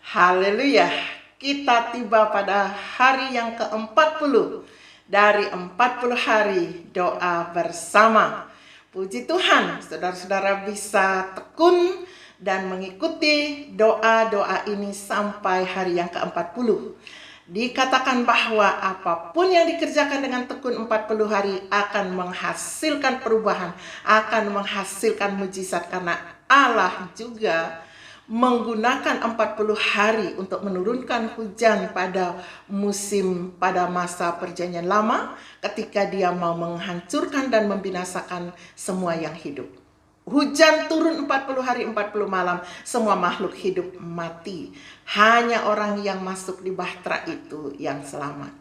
Haleluya, kita tiba pada hari yang ke-40 dari 40 hari doa bersama. Puji Tuhan, saudara-saudara bisa tekun dan mengikuti doa-doa ini sampai hari yang ke-40. Dikatakan bahwa apapun yang dikerjakan dengan tekun 40 hari akan menghasilkan perubahan, akan menghasilkan mujizat, karena Allah juga menggunakan 40 hari untuk menurunkan hujan pada masa perjanjian lama, ketika dia mau menghancurkan dan membinasakan semua yang hidup. Hujan turun 40 hari 40 malam, semua makhluk hidup mati. Hanya orang yang masuk di bahtera itu yang selamat.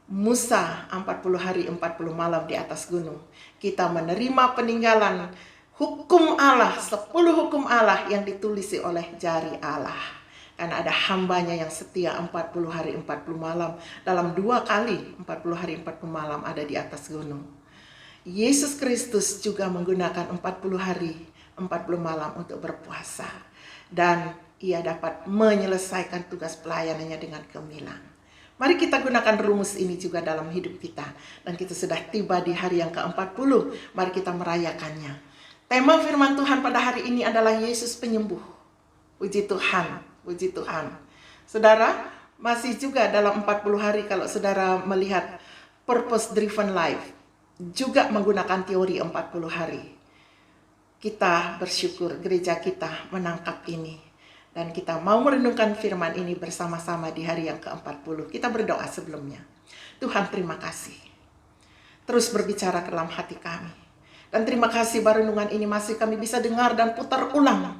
Musa 40 hari 40 malam di atas gunung. Kita menerima peninggalan hukum Allah, 10 hukum Allah yang ditulisi oleh jari Allah. Karena ada hambanya yang setia 40 hari 40 malam. Dalam 2 kali 40 hari 40 malam ada di atas gunung. Yesus Kristus juga menggunakan 40 hari 40 malam untuk berpuasa. Dan ia dapat menyelesaikan tugas pelayanannya dengan gemilang. Mari kita gunakan rumus ini juga dalam hidup kita. Dan kita sudah tiba di hari yang ke-40. Mari kita merayakannya. Tema firman Tuhan pada hari ini adalah Yesus penyembuh. Puji Tuhan, puji Tuhan. Saudara, masih juga dalam 40 hari kalau saudara melihat purpose driven life, juga menggunakan teori 40 hari. Kita bersyukur gereja kita menangkap ini. Dan kita mau merenungkan firman ini bersama-sama di hari yang ke-40. Kita berdoa sebelumnya. Tuhan, terima kasih. Terus berbicara ke dalam hati kami. Dan terima kasih renungan ini masih kami bisa dengar dan putar ulang.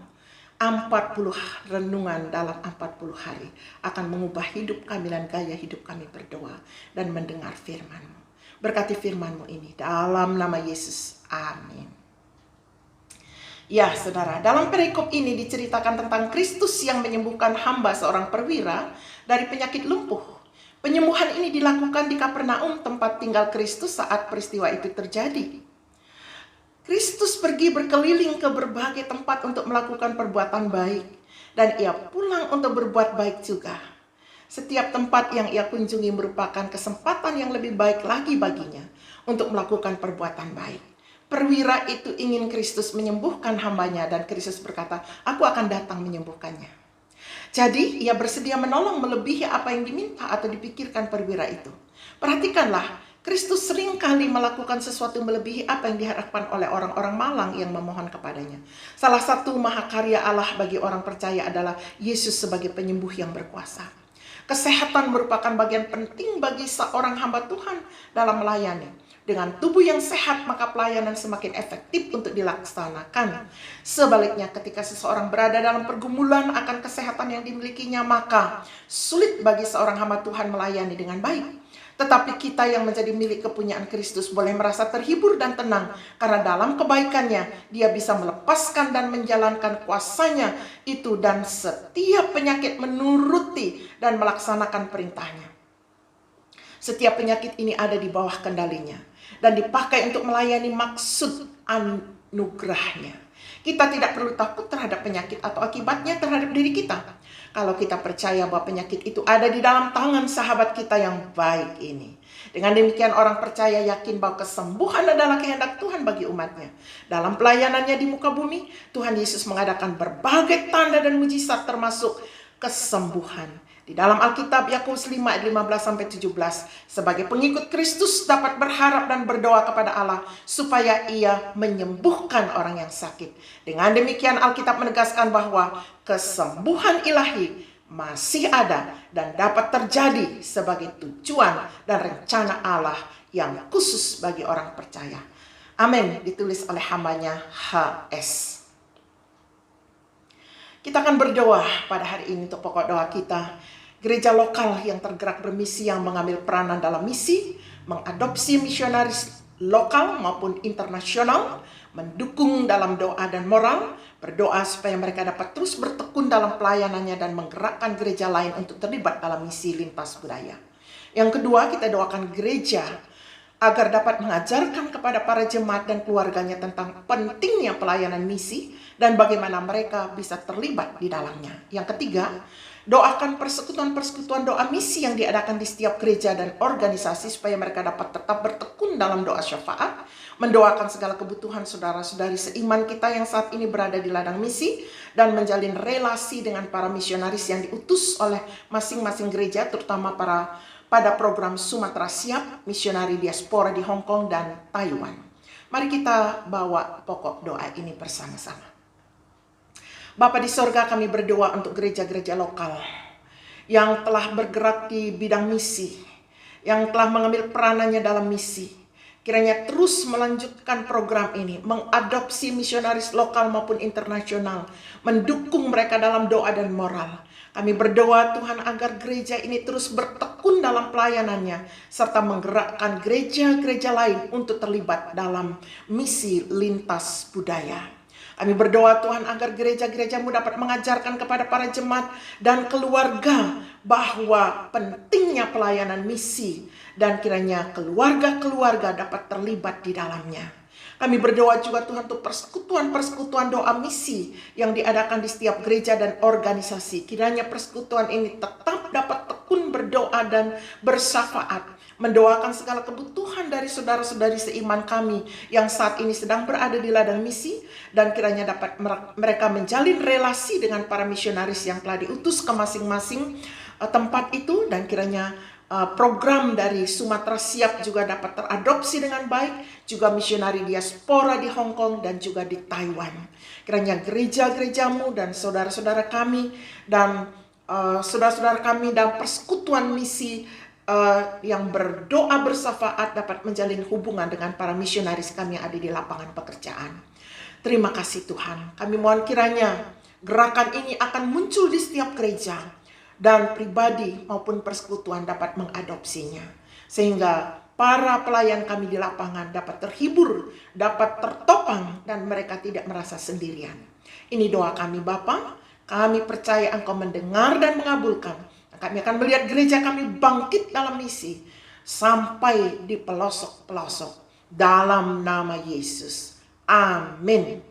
40 renungan dalam 40 hari akan mengubah hidup kami dan gaya hidup kami berdoa dan mendengar firman-Mu. Berkati firman-Mu ini dalam nama Yesus. Amin. Ya, saudara, dalam perikop ini diceritakan tentang Kristus yang menyembuhkan hamba seorang perwira dari penyakit lumpuh. Penyembuhan ini dilakukan di Kapernaum, tempat tinggal Kristus saat peristiwa itu terjadi. Kristus pergi berkeliling ke berbagai tempat untuk melakukan perbuatan baik, dan ia pulang untuk berbuat baik juga. Setiap tempat yang ia kunjungi merupakan kesempatan yang lebih baik lagi baginya untuk melakukan perbuatan baik. Perwira itu ingin Kristus menyembuhkan hambanya, dan Kristus berkata, "Aku akan datang menyembuhkannya." Jadi ia bersedia menolong melebihi apa yang diminta atau dipikirkan perwira itu. Perhatikanlah, Kristus seringkali melakukan sesuatu melebihi apa yang diharapkan oleh orang-orang malang yang memohon kepadanya. Salah satu mahakarya Allah bagi orang percaya adalah Yesus sebagai penyembuh yang berkuasa. Kesehatan merupakan bagian penting bagi seorang hamba Tuhan dalam melayani. Dengan tubuh yang sehat, maka pelayanan semakin efektif untuk dilaksanakan. Sebaliknya, ketika seseorang berada dalam pergumulan akan kesehatan yang dimilikinya, maka sulit bagi seorang hamba Tuhan melayani dengan baik. Tetapi kita yang menjadi milik kepunyaan Kristus boleh merasa terhibur dan tenang, karena dalam kebaikannya dia bisa melepaskan dan menjalankan kuasanya itu, dan setiap penyakit menuruti dan melaksanakan perintahnya. Setiap penyakit ini ada di bawah kendalinya dan dipakai untuk melayani maksud anugerahnya. Kita tidak perlu takut terhadap penyakit atau akibatnya terhadap diri kita. Kalau kita percaya bahwa penyakit itu ada di dalam tangan sahabat kita yang baik ini. Dengan demikian orang percaya yakin bahwa kesembuhan adalah kehendak Tuhan bagi umatnya. Dalam pelayanannya di muka bumi, Tuhan Yesus mengadakan berbagai tanda dan mujizat termasuk kesembuhan. Di dalam Alkitab Yakobus 5 ayat 15-17, sebagai pengikut Kristus dapat berharap dan berdoa kepada Allah supaya ia menyembuhkan orang yang sakit. Dengan demikian Alkitab menegaskan bahwa kesembuhan ilahi masih ada dan dapat terjadi sebagai tujuan dan rencana Allah yang khusus bagi orang percaya. Amin. Ditulis oleh hambanya HS. Kita akan berdoa pada hari ini untuk pokok doa kita. Gereja lokal yang tergerak bermisi, yang mengambil peranan dalam misi, mengadopsi misionaris lokal maupun internasional, mendukung dalam doa dan moral, berdoa supaya mereka dapat terus bertekun dalam pelayanannya dan menggerakkan gereja lain untuk terlibat dalam misi lintas budaya. Yang kedua, kita doakan gereja agar dapat mengajarkan kepada para jemaat dan keluarganya tentang pentingnya pelayanan misi dan bagaimana mereka bisa terlibat di dalamnya. Yang ketiga, doakan persekutuan-persekutuan doa misi yang diadakan di setiap gereja dan organisasi supaya mereka dapat tetap bertekun dalam doa syafaat, mendoakan segala kebutuhan saudara-saudari seiman kita yang saat ini berada di ladang misi, dan menjalin relasi dengan para misionaris yang diutus oleh masing-masing gereja, terutama pada program Sumatera Siap, misionari diaspora di Hong Kong dan Taiwan. Mari kita bawa pokok doa ini bersama-sama. Bapa di sorga, kami berdoa untuk gereja-gereja lokal yang telah bergerak di bidang misi, yang telah mengambil peranannya dalam misi. Kiranya terus melanjutkan program ini, mengadopsi misionaris lokal maupun internasional, mendukung mereka dalam doa dan moral. Kami berdoa Tuhan agar gereja ini terus bertekun dalam pelayanannya, serta menggerakkan gereja-gereja lain untuk terlibat dalam misi lintas budaya. Kami berdoa Tuhan agar gereja-gerejamu dapat mengajarkan kepada para jemaat dan keluarga bahwa pentingnya pelayanan misi, dan kiranya keluarga-keluarga dapat terlibat di dalamnya. Kami berdoa juga Tuhan untuk persekutuan-persekutuan doa misi yang diadakan di setiap gereja dan organisasi. Kiranya persekutuan ini tetap dapat tekun berdoa dan bersyafaat, mendoakan segala kebutuhan dari saudara-saudari seiman kami yang saat ini sedang berada di ladang misi, dan kiranya dapat mereka menjalin relasi dengan para misionaris yang telah diutus ke masing-masing tempat itu, dan kiranya program dari Sumatera Siap juga dapat teradopsi dengan baik, juga misionari diaspora di Hong Kong dan juga di Taiwan. Kiranya gereja-gerejamu dan saudara-saudara kami dan saudara-saudara kami dalam persekutuan misi yang berdoa bersyafaat dapat menjalin hubungan dengan para misionaris kami yang ada di lapangan pekerjaan. Terima kasih Tuhan. Kami mohon kiranya gerakan ini akan muncul di setiap gereja, dan pribadi maupun persekutuan dapat mengadopsinya, sehingga para pelayan kami di lapangan dapat terhibur, dapat tertopang, dan mereka tidak merasa sendirian. Ini doa kami Bapa. Kami percaya Engkau mendengar dan mengabulkan. Kami akan melihat gereja kami bangkit dalam misi sampai di pelosok-pelosok dalam nama Yesus. Amin.